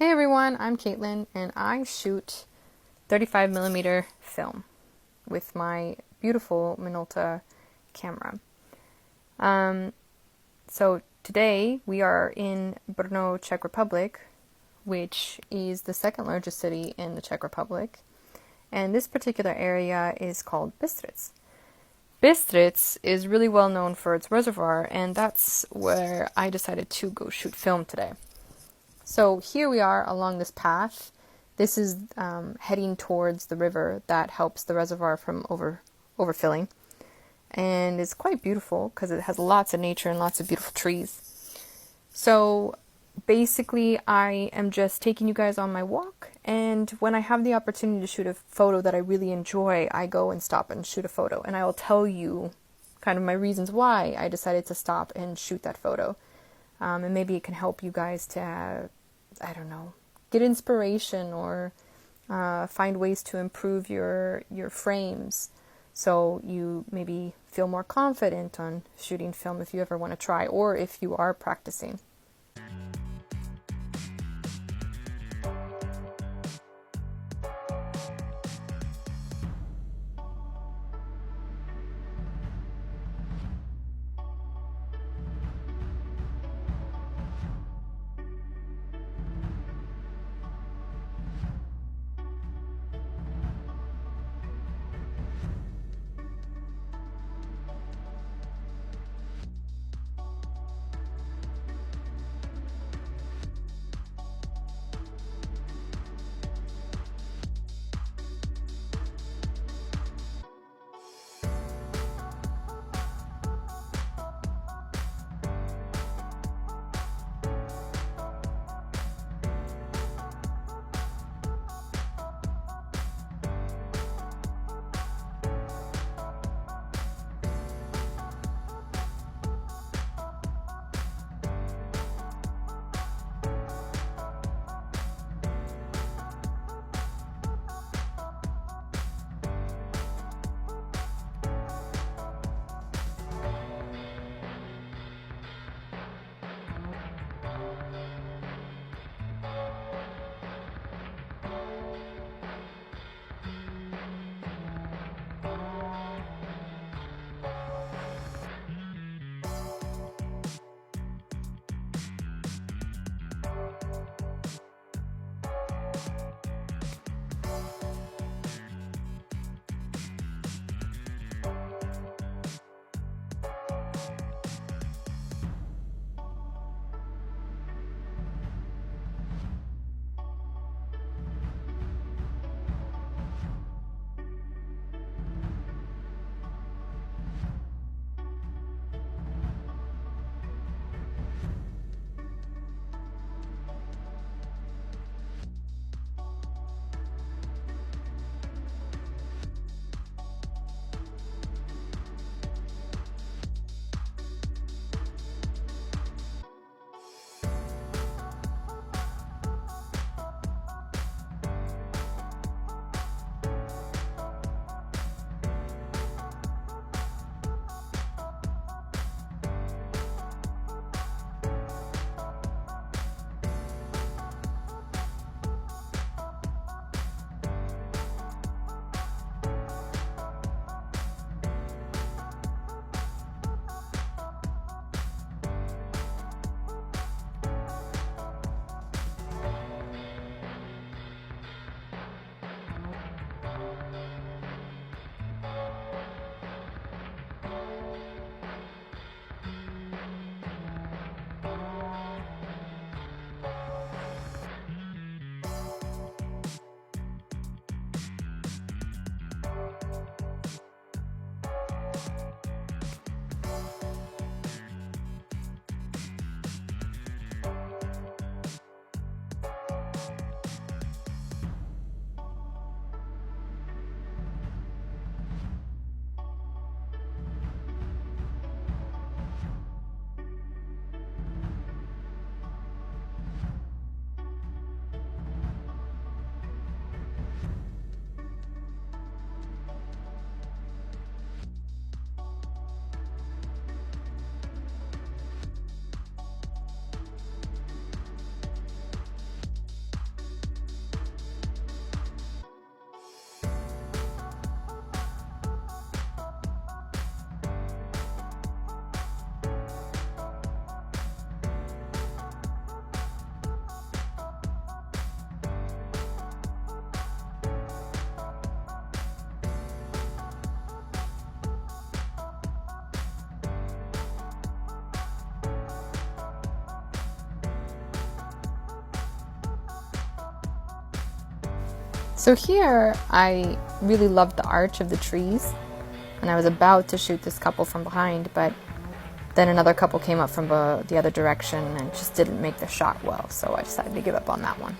Hey everyone, I'm Caitlin and I shoot 35mm film with my beautiful Minolta camera. So today we are in Brno, Czech Republic, which is the second largest city in the Czech Republic. And this particular area is called Bystrc. Bystrc is really well known for its reservoir, and that's where I decided to go shoot film today. So here we are along this path. This is heading towards the river that helps the reservoir from overfilling. And it's quite beautiful because it has lots of nature and lots of beautiful trees. So basically I am just taking you guys on my walk, and when I have the opportunity to shoot a photo that I really enjoy, I go and stop and shoot a photo. And I will tell you kind of my reasons why I decided to stop and shoot that photo. And maybe it can help you guys to I don't know, get inspiration or find ways to improve your frames, so you maybe feel more confident on shooting film if you ever want to try, or if you are practicing. So here, I really loved the arch of the trees, and I was about to shoot this couple from behind, but then another couple came up from the other direction and just didn't make the shot well, so I decided to give up on that one.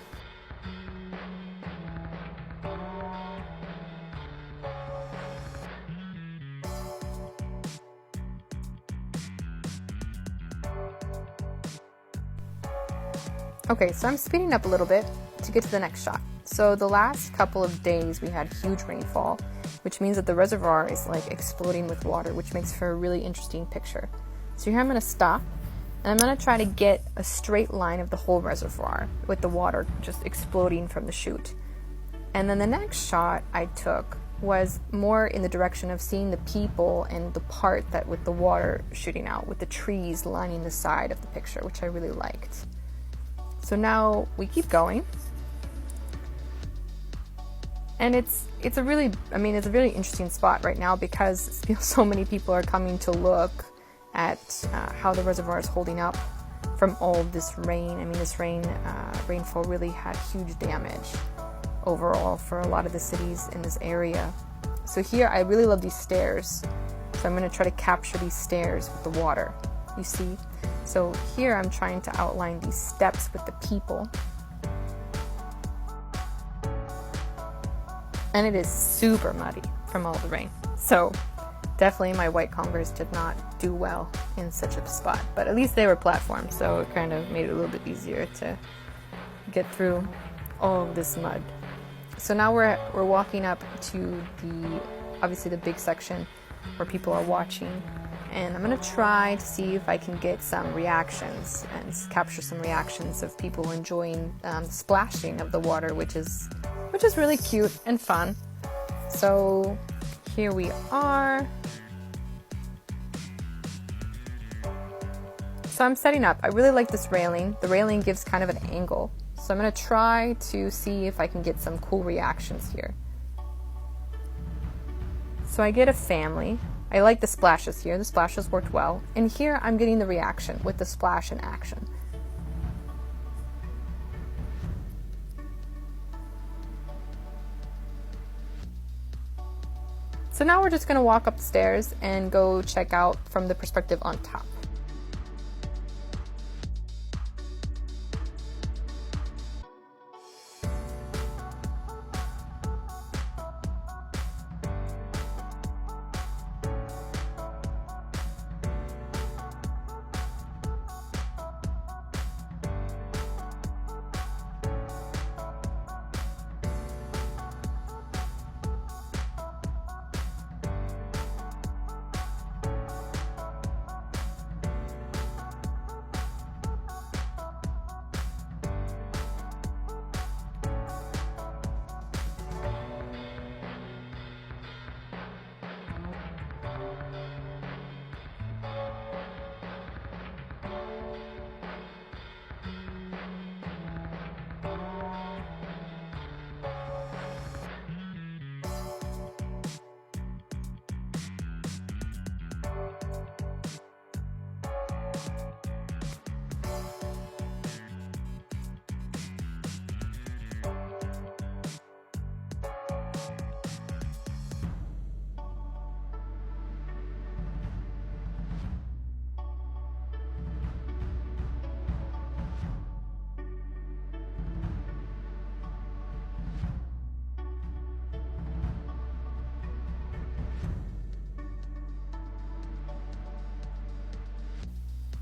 Okay, so I'm speeding up a little bit to get to the next shot. So the last couple of days we had huge rainfall, which means that the reservoir is like exploding with water, which makes for a really interesting picture. So here I'm going to stop, and I'm going to try to get a straight line of the whole reservoir with the water just exploding from the chute. And then the next shot I took was more in the direction of seeing the people and the part that with the water shooting out, with the trees lining the side of the picture, which I really liked. So now we keep going. And it's a really interesting spot right now because so many people are coming to look at how the reservoir is holding up from all of this rain. I mean, this rainfall really had huge damage overall for a lot of the cities in this area. So here, I really love these stairs. So I'm going to try to capture these stairs with the water, you see? So here I'm trying to outline these steps with the people. And it is super muddy from all the rain. So definitely my white Converse did not do well in such a spot. But at least they were platforms, so it kind of made it a little bit easier to get through all of this mud. So now we're walking up to obviously the big section where people are watching. And I'm going to try to see if I can get some reactions and capture some reactions of people enjoying the splashing of the water, which is really cute and fun. So here we are. So I'm setting up. I really like this railing. The railing gives kind of an angle. So I'm going to try to see if I can get some cool reactions here. So I get a family. I like the splashes here. The splashes worked well. And here I'm getting the reaction with the splash in action. So now we're just going to walk up the stairs and go check out from the perspective on top.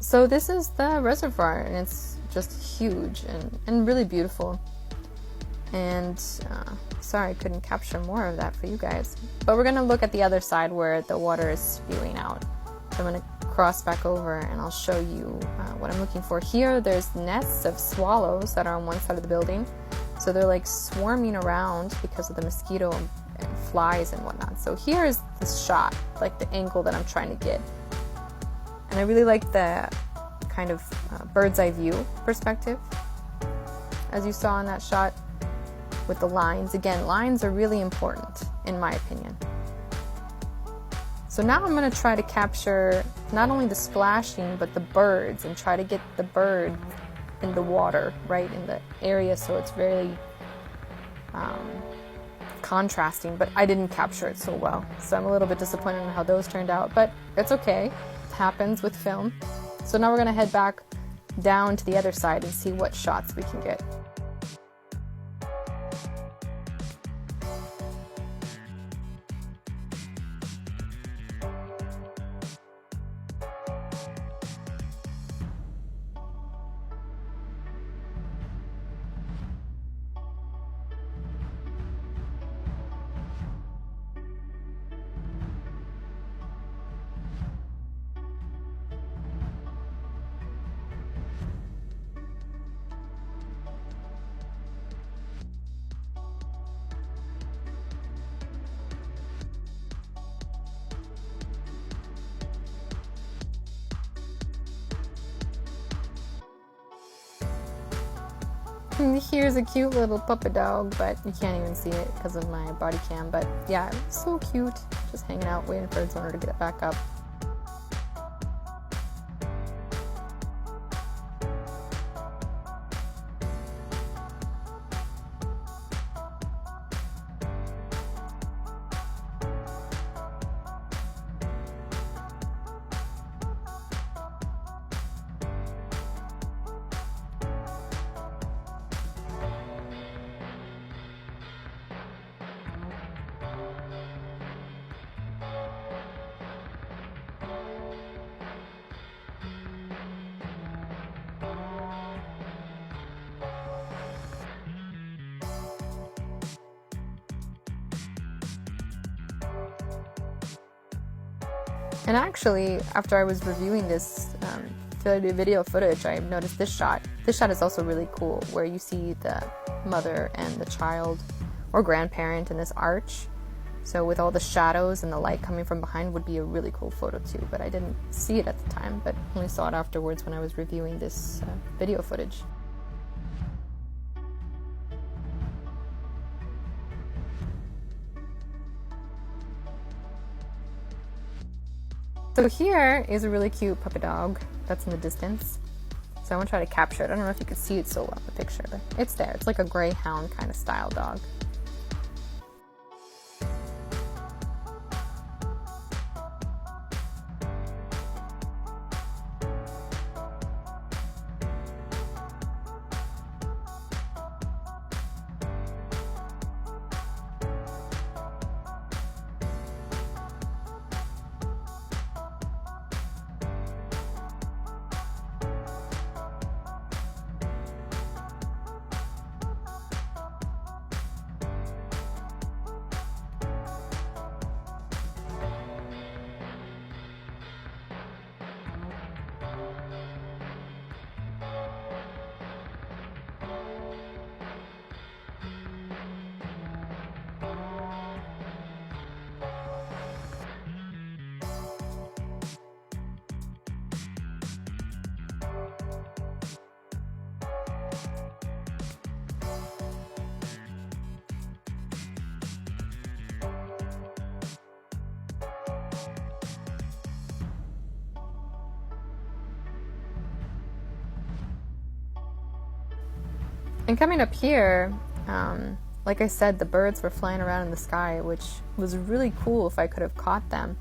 So this is the reservoir, and it's just huge and really beautiful. And sorry I couldn't capture more of that for you guys. But we're going to look at the other side where the water is spewing out. So I'm going to cross back over and I'll show you what I'm looking for. Here there's nests of swallows that are on one side of the building. So they're like swarming around because of the mosquito and flies and whatnot. So here is the shot, like the angle that I'm trying to get. And I really like the kind of bird's eye view perspective, as you saw in that shot with the lines. Again, lines are really important in my opinion. So now I'm going to try to capture not only the splashing, but the birds, and try to get the bird in the water, right in the area, so it's very contrasting, but I didn't capture it so well. So I'm a little bit disappointed in how those turned out, but it's okay. It happens with film. So now we're gonna head back down to the other side and see what shots we can get. Here's a cute little puppy dog, but you can't even see it because of my body cam. But yeah, it's so cute. Just hanging out, waiting for its owner to get it back up. And actually, after I was reviewing this video footage, I noticed this shot. This shot is also really cool, where you see the mother and the child or grandparent in this arch. So with all the shadows and the light coming from behind would be a really cool photo too, but I didn't see it at the time, but only saw it afterwards when I was reviewing this video footage. So here is a really cute puppy dog that's in the distance. So I want to try to capture it. I don't know if you can see it so well in the picture, but it's there. It's like a greyhound kind of style dog. And coming up here, like I said, the birds were flying around in the sky, which was really cool if I could have caught them.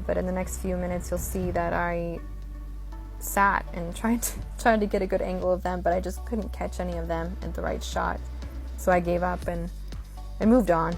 But in the next few minutes, you'll see that I sat and tried to get a good angle of them, but I just couldn't catch any of them in the right shot. So I gave up and moved on.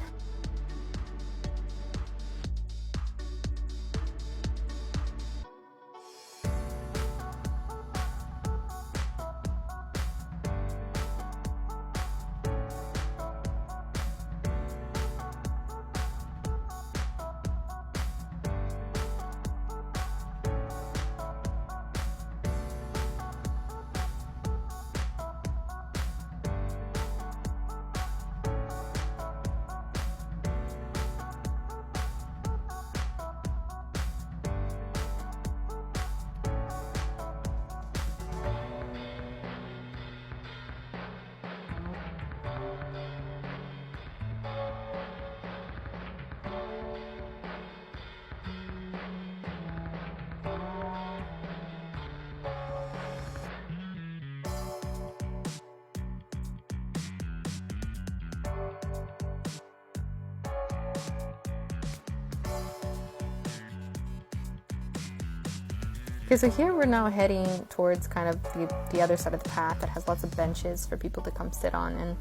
Okay, so here we're now heading towards kind of the other side of the path that has lots of benches for people to come sit on.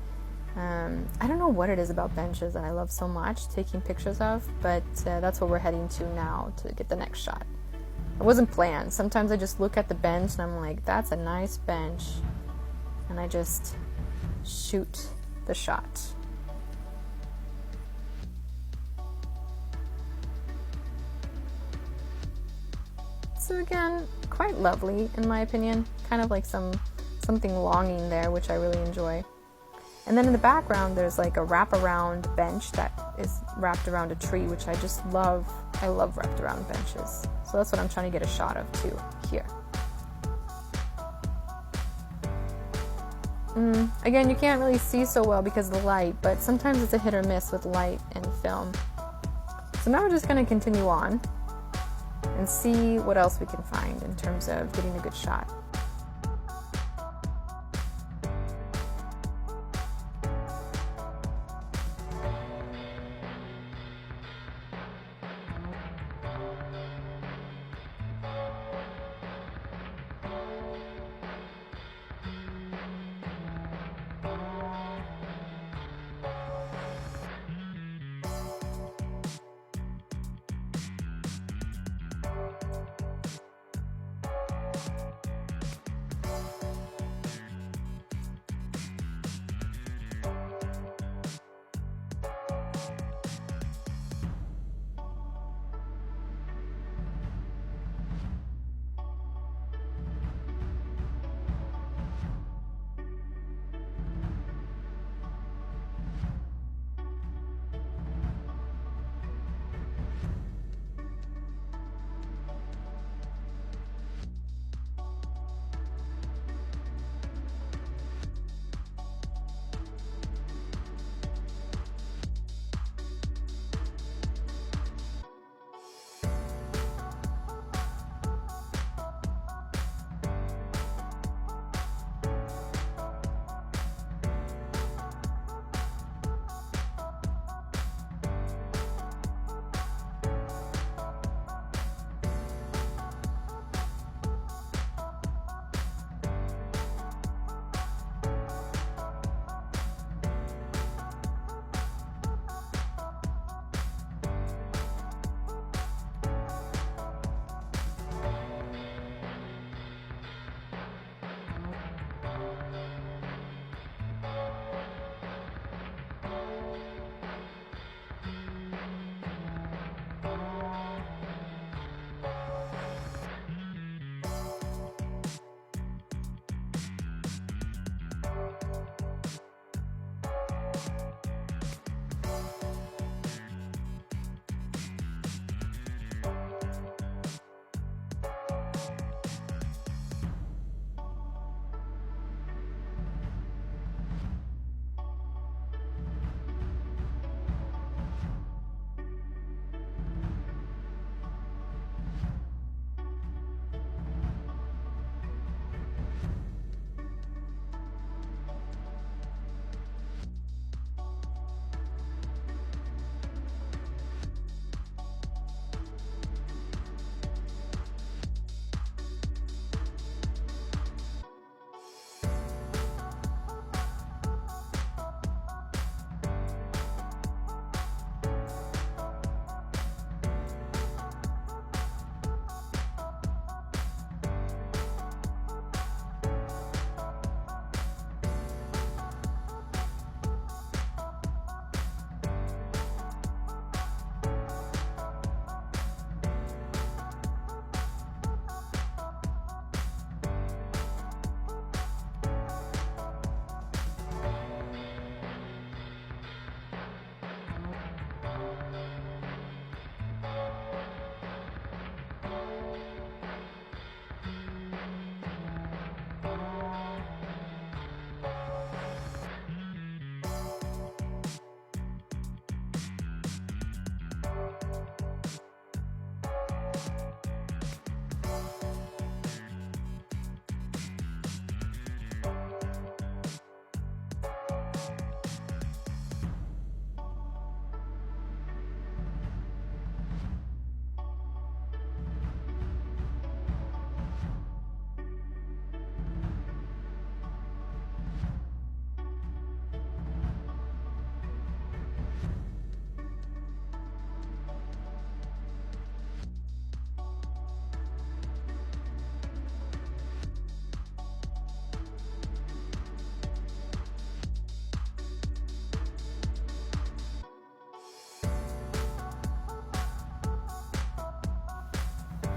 And I don't know what it is about benches that I love so much taking pictures of, but that's what we're heading to now to get the next shot. It wasn't planned. Sometimes I just look at the bench and I'm like, that's a nice bench. And I just shoot the shot. So again, quite lovely in my opinion. Kind of like something longing there, which I really enjoy. And then in the background, there's like a wraparound bench that is wrapped around a tree, which I just love. I love wrapped around benches. So that's what I'm trying to get a shot of too, here. Again, you can't really see so well because of the light, but sometimes it's a hit or miss with light and film. So now we're just going to continue on and see what else we can find in terms of getting a good shot.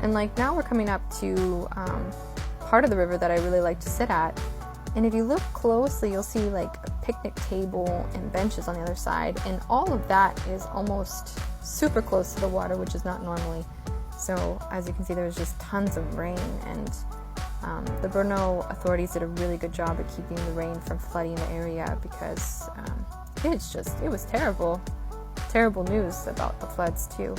And like now we're coming up to part of the river that I really like to sit at. And if you look closely, you'll see like a picnic table and benches on the other side. And all of that is almost super close to the water, which is not normally. So as you can see, there's just tons of rain, and the Brno authorities did a really good job at keeping the rain from flooding the area, because it was terrible news about the floods too.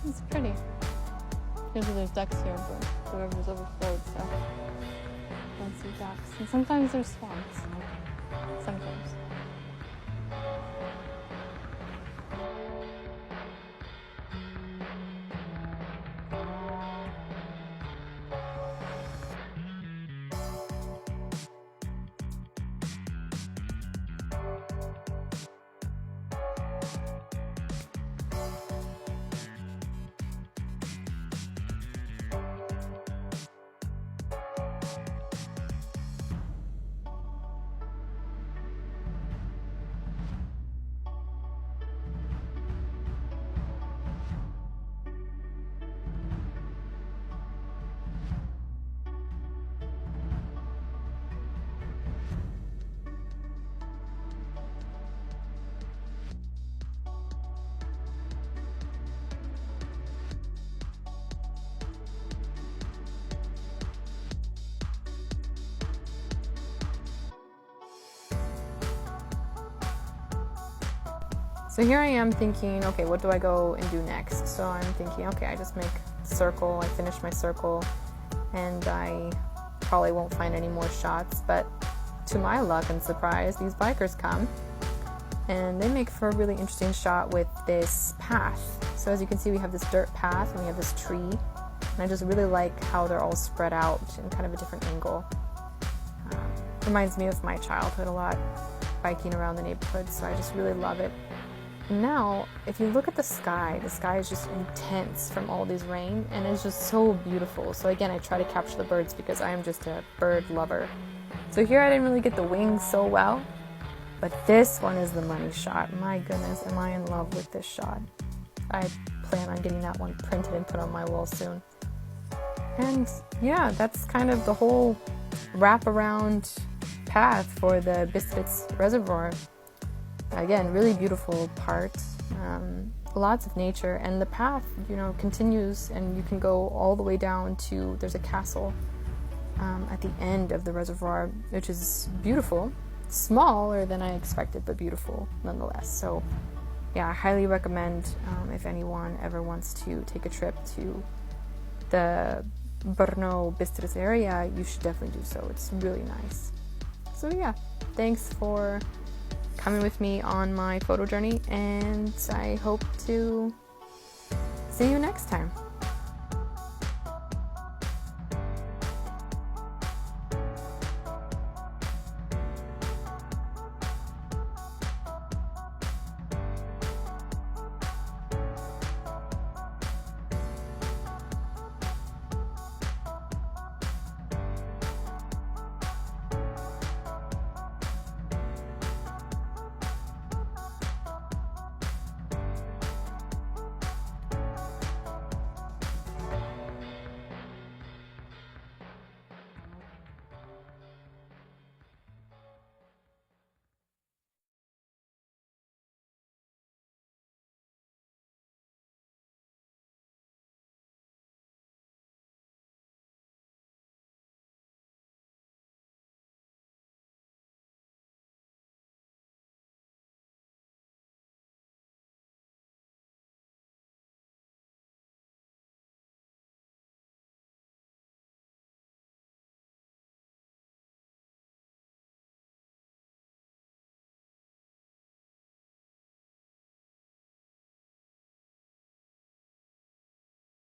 It's pretty. Usually there's ducks here, but the river's overflowed, so I don't see ducks. And sometimes there's swans. Sometimes. So here I am thinking, okay, what do I go and do next? So I'm thinking, okay, I just make a circle, I finish my circle, and I probably won't find any more shots, but to my luck and surprise, these bikers come, and they make for a really interesting shot with this path. So as you can see, we have this dirt path, and we have this tree, and I just really like how they're all spread out in kind of a different angle. Reminds me of my childhood a lot, biking around the neighborhood, so I just really love it. Now, if you look at the sky is just intense from all this rain, and it's just so beautiful. So again, I try to capture the birds because I am just a bird lover. So here I didn't really get the wings so well, but this one is the money shot. My goodness, am I in love with this shot. I plan on getting that one printed and put on my wall soon. And yeah, that's kind of the whole wraparound path for the Bystrc Reservoir. Again, really beautiful part, lots of nature, and the path, continues, and you can go all the way down to, there's a castle at the end of the reservoir, which is beautiful, smaller than I expected, but beautiful nonetheless. So yeah, I highly recommend if anyone ever wants to take a trip to the Brno-Bystrc area, you should definitely do so. It's really nice. So yeah, thanks for coming with me on my photo journey, and I hope to see you next time.